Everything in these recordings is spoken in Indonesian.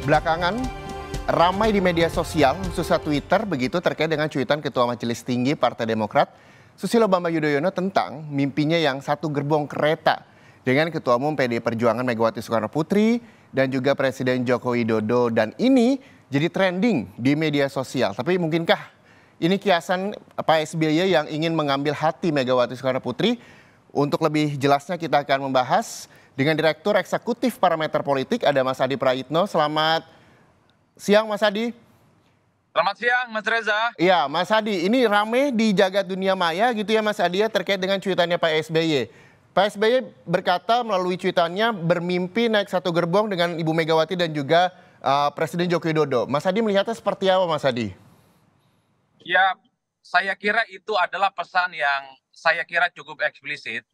Belakangan ramai di media sosial, khususnya Twitter, begitu terkait dengan cuitan Ketua Majelis Tinggi Partai Demokrat, Susilo Bambang Yudhoyono tentang mimpinya yang satu gerbong kereta dengan Ketua Umum PDI Perjuangan Megawati Soekarno Putri dan juga Presiden Joko Widodo. Dan ini jadi trending di media sosial. Tapi mungkinkah ini kiasan Pak SBY yang ingin mengambil hati Megawati Soekarno Putri? Untuk lebih jelasnya kita akan membahas dengan Direktur Eksekutif Parameter Politik, ada Mas Adi Praitno. Selamat siang Mas Adi. Selamat siang Mas Reza. Iya Mas Adi, ini rame di jagat dunia maya gitu ya Mas Adi ya, terkait dengan cuitannya Pak SBY. Pak SBY berkata melalui cuitannya bermimpi naik satu gerbong dengan Ibu Megawati dan juga Presiden Joko Widodo. Mas Adi melihatnya seperti apa Mas Adi? Ya, saya kira itu adalah pesan yang saya kira cukup eksplisit,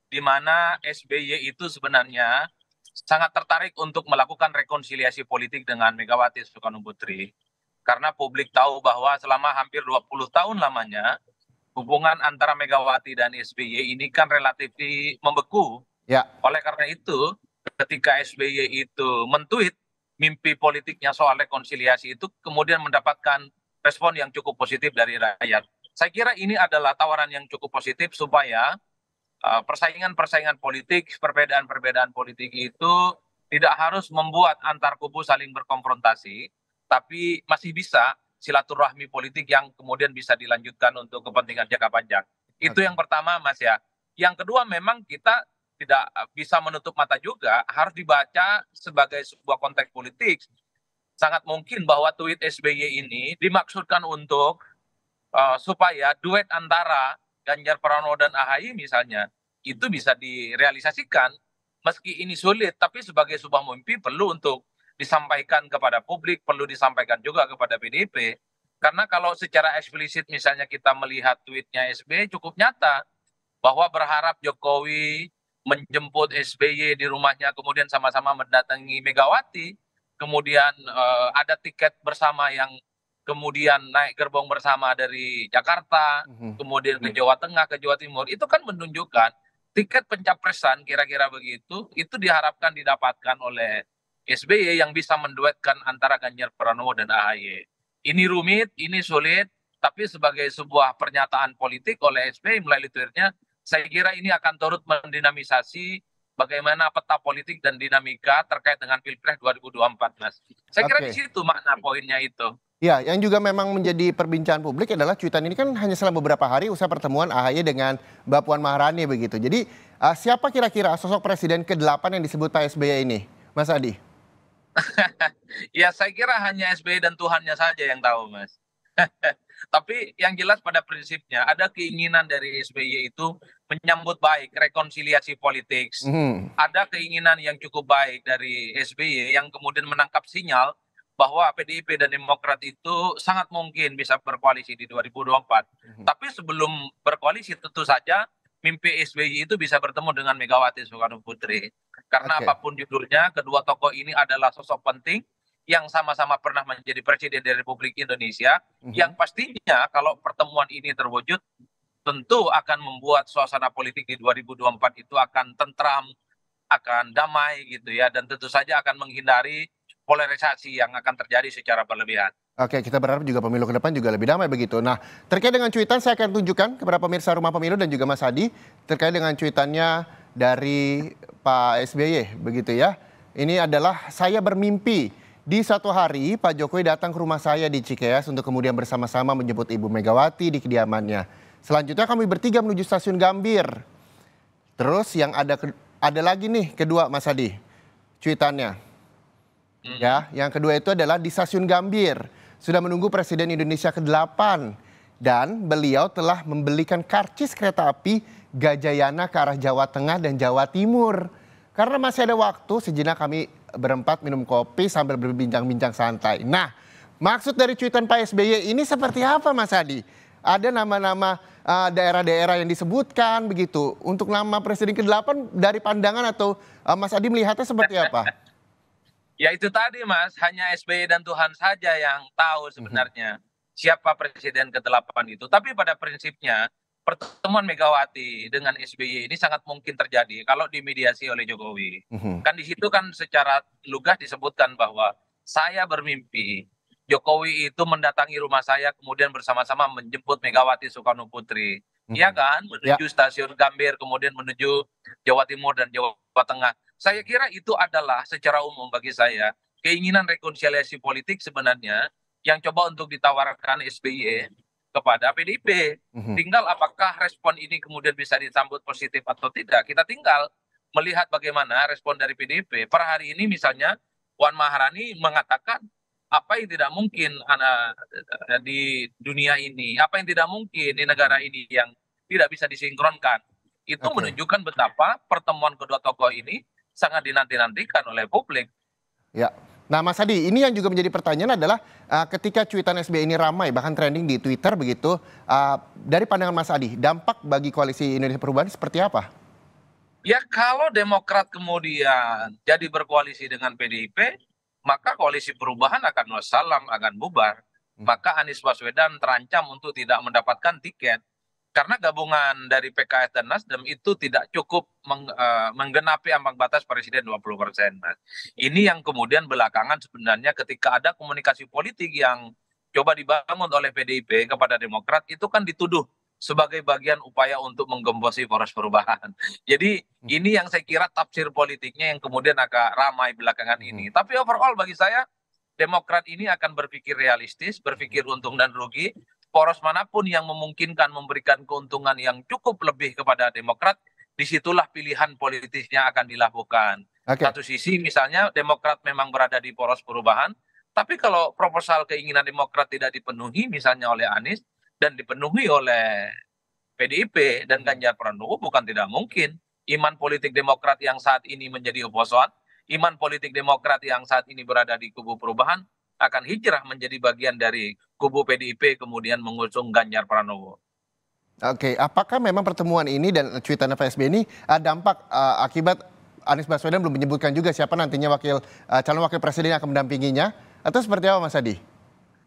di mana SBY itu sebenarnya sangat tertarik untuk melakukan rekonsiliasi politik dengan Megawati Soekarno Putri. Karena publik tahu bahwa selama hampir 20 tahun lamanya, hubungan antara Megawati dan SBY ini kan relatif membeku. Ya. Oleh karena itu, ketika SBY itu mentweet mimpi politiknya soal rekonsiliasi itu kemudian mendapatkan respon yang cukup positif dari rakyat. Saya kira ini adalah tawaran yang cukup positif supaya persaingan-persaingan politik, perbedaan-perbedaan politik itu tidak harus membuat antar kubu saling berkonfrontasi, tapi masih bisa silaturahmi politik yang kemudian bisa dilanjutkan untuk kepentingan jangka panjang. Itu yang pertama Mas ya. Yang kedua memang kita tidak bisa menutup mata juga, harus dibaca sebagai sebuah konteks politik. Sangat mungkin bahwa tweet SBY ini dimaksudkan untuk supaya duet antara Ganjar Pranowo dan AHY misalnya itu bisa direalisasikan. Meski ini sulit, tapi sebagai sebuah mimpi perlu untuk disampaikan kepada publik, perlu disampaikan juga kepada PDIP. Karena kalau secara eksplisit misalnya kita melihat tweetnya SBY cukup nyata bahwa berharap Jokowi menjemput SBY di rumahnya, kemudian sama-sama mendatangi Megawati, kemudian ada tiket bersama yang kemudian naik gerbong bersama dari Jakarta, kemudian ke Jawa Tengah, ke Jawa Timur, itu kan menunjukkan tiket pencapresan kira-kira begitu, itu diharapkan didapatkan oleh SBY yang bisa menduetkan antara Ganjar Pranowo dan AHY. Ini rumit, ini sulit, tapi sebagai sebuah pernyataan politik oleh SBY melalui tweetnya, saya kira ini akan turut mendinamisasi bagaimana peta politik dan dinamika terkait dengan Pilpres 2024, Mas. Saya kira di situ makna poinnya itu. Ya, yang juga memang menjadi perbincangan publik adalah cuitan ini kan hanya selang beberapa hari usai pertemuan AHY dengan Mbak Puan Maharani begitu. Jadi siapa kira-kira sosok presiden ke-8 yang disebut Pak SBY ini, Mas Adi? Ya saya kira hanya SBY dan Tuhannya saja yang tahu, Mas. Tapi yang jelas pada prinsipnya ada keinginan dari SBY itu menyambut baik rekonsiliasi politik. Ada keinginan yang cukup baik dari SBY yang kemudian menangkap sinyal bahwa PDIP dan Demokrat itu sangat mungkin bisa berkoalisi di 2024. Tapi sebelum berkoalisi tentu saja mimpi SBY itu bisa bertemu dengan Megawati Soekarno Putri. Karena apapun judulnya, kedua tokoh ini adalah sosok penting yang sama-sama pernah menjadi presiden dari Republik Indonesia, yang pastinya kalau pertemuan ini terwujud, tentu akan membuat suasana politik di 2024 itu akan tentram, akan damai gitu ya, dan tentu saja akan menghindari polarisasi yang akan terjadi secara berlebihan. Oke, kita berharap juga pemilu ke depan juga lebih damai begitu. Nah, terkait dengan cuitan saya akan tunjukkan kepada pemirsa Rumah Pemilu dan juga Mas Adi terkait dengan cuitannya dari Pak SBY begitu ya. Ini adalah saya bermimpi di suatu hari Pak Jokowi datang ke rumah saya di Cikeas untuk kemudian bersama-sama menjemput Ibu Megawati di kediamannya. Selanjutnya kami bertiga menuju stasiun Gambir. Terus yang ada lagi nih kedua Mas Adi cuitannya. Ya, yang kedua itu adalah di stasiun Gambir sudah menunggu Presiden Indonesia ke-8 dan beliau telah membelikan karcis kereta api Gajayana ke arah Jawa Tengah dan Jawa Timur. Karena masih ada waktu, sejenak kami berempat minum kopi sambil berbincang-bincang santai. Nah, maksud dari cuitan Pak SBY ini seperti apa Mas Adi? Ada nama-nama daerah-daerah yang disebutkan begitu. Untuk nama Presiden ke-8 dari pandangan atau Mas Adi melihatnya seperti apa? Ya itu tadi Mas, hanya SBY dan Tuhan saja yang tahu sebenarnya siapa Presiden ke-8 itu. Tapi pada prinsipnya pertemuan Megawati dengan SBY ini sangat mungkin terjadi kalau dimediasi oleh Jokowi. Kan di situ kan secara lugas disebutkan bahwa saya bermimpi Jokowi itu mendatangi rumah saya kemudian bersama-sama menjemput Megawati Soekarno Putri. Iya kan? Ya, Menuju stasiun Gambir, kemudian menuju Jawa Timur dan Jawa Tengah. Saya kira itu adalah secara umum bagi saya keinginan rekonsiliasi politik sebenarnya yang coba untuk ditawarkan SBY kepada PDIP. Tinggal apakah respon ini kemudian bisa disambut positif atau tidak. Kita tinggal melihat bagaimana respon dari PDIP. Per hari ini misalnya Puan Maharani mengatakan apa yang tidak mungkin di dunia ini, apa yang tidak mungkin di negara ini yang tidak bisa disinkronkan. Itu oke. menunjukkan betapa pertemuan kedua tokoh ini sangat dinanti-nantikan oleh publik. Ya. Nah, Mas Adi, ini yang juga menjadi pertanyaan adalah ketika cuitan SBY ini ramai, bahkan trending di Twitter begitu, dari pandangan Mas Adi, dampak bagi koalisi Indonesia Perubahan seperti apa? Ya kalau Demokrat kemudian jadi berkoalisi dengan PDIP, maka koalisi perubahan akan wassalam, akan bubar. Maka Anies Baswedan terancam untuk tidak mendapatkan tiket. Karena gabungan dari PKS dan Nasdem itu tidak cukup menggenapi ambang batas presiden 20%. Mas. Ini yang kemudian belakangan sebenarnya ketika ada komunikasi politik yang coba dibangun oleh PDIP kepada Demokrat itu kan dituduh sebagai bagian upaya untuk menggembosi poros perubahan. Jadi ini yang saya kira tafsir politiknya yang kemudian agak ramai belakangan ini. Tapi overall bagi saya Demokrat ini akan berpikir realistis, berpikir untung dan rugi. Poros manapun yang memungkinkan memberikan keuntungan yang cukup lebih kepada Demokrat, disitulah pilihan politisnya akan dilakukan. Oke. Satu sisi misalnya Demokrat memang berada di poros perubahan, tapi kalau proposal keinginan Demokrat tidak dipenuhi misalnya oleh Anies dan dipenuhi oleh PDIP dan Ganjar Pranowo, bukan tidak mungkin iman politik Demokrat yang saat ini menjadi oposan, iman politik Demokrat yang saat ini berada di kubu perubahan akan hijrah menjadi bagian dari kubu PDIP kemudian mengusung Ganjar Pranowo. Oke, apakah memang pertemuan ini dan cuitan Pak SBY ini dampak akibat Anies Baswedan belum menyebutkan juga siapa nantinya calon wakil presiden yang akan mendampinginya, atau seperti apa Mas Adi?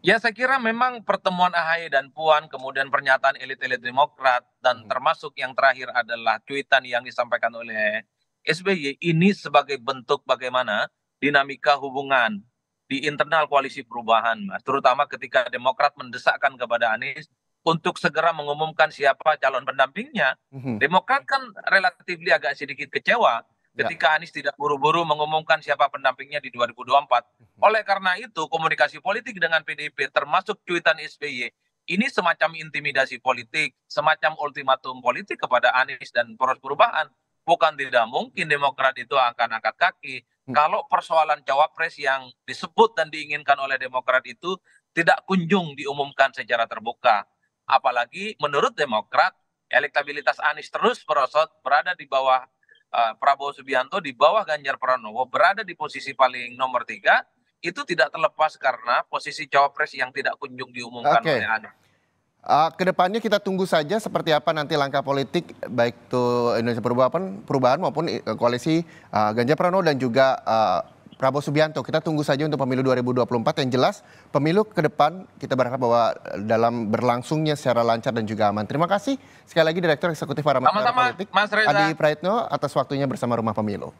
Ya saya kira memang pertemuan AHY dan Puan, kemudian pernyataan elit-elit Demokrat, dan termasuk yang terakhir adalah cuitan yang disampaikan oleh SBY ini sebagai bentuk bagaimana dinamika hubungan di internal koalisi perubahan, Mas. Terutama ketika Demokrat mendesakkan kepada Anies untuk segera mengumumkan siapa calon pendampingnya. Demokrat kan relatif agak sedikit kecewa ketika Anies tidak buru-buru mengumumkan siapa pendampingnya di 2024. Oleh karena itu, komunikasi politik dengan PDIP termasuk cuitan SBY ini semacam intimidasi politik, semacam ultimatum politik kepada Anies dan poros perubahan. Bukan tidak mungkin Demokrat itu akan angkat kaki kalau persoalan cawapres yang disebut dan diinginkan oleh Demokrat itu tidak kunjung diumumkan secara terbuka. Apalagi menurut Demokrat, elektabilitas Anies terus merosot, berada di bawah Prabowo Subianto, di bawah Ganjar Pranowo, berada di posisi paling nomor 3, itu tidak terlepas karena posisi cawapres yang tidak kunjung diumumkan oleh Anies. Kedepannya kita tunggu saja seperti apa nanti langkah politik baik itu Indonesia Perubahan maupun koalisi Ganjar Pranowo dan juga Prabowo Subianto. Kita tunggu saja untuk pemilu 2024. Yang jelas pemilu ke depan kita berharap bahwa dalam berlangsungnya secara lancar dan juga aman. Terima kasih sekali lagi Direktur Eksekutif Parameter Politik Mas Reza. Adi Praitno atas waktunya bersama Rumah Pemilu.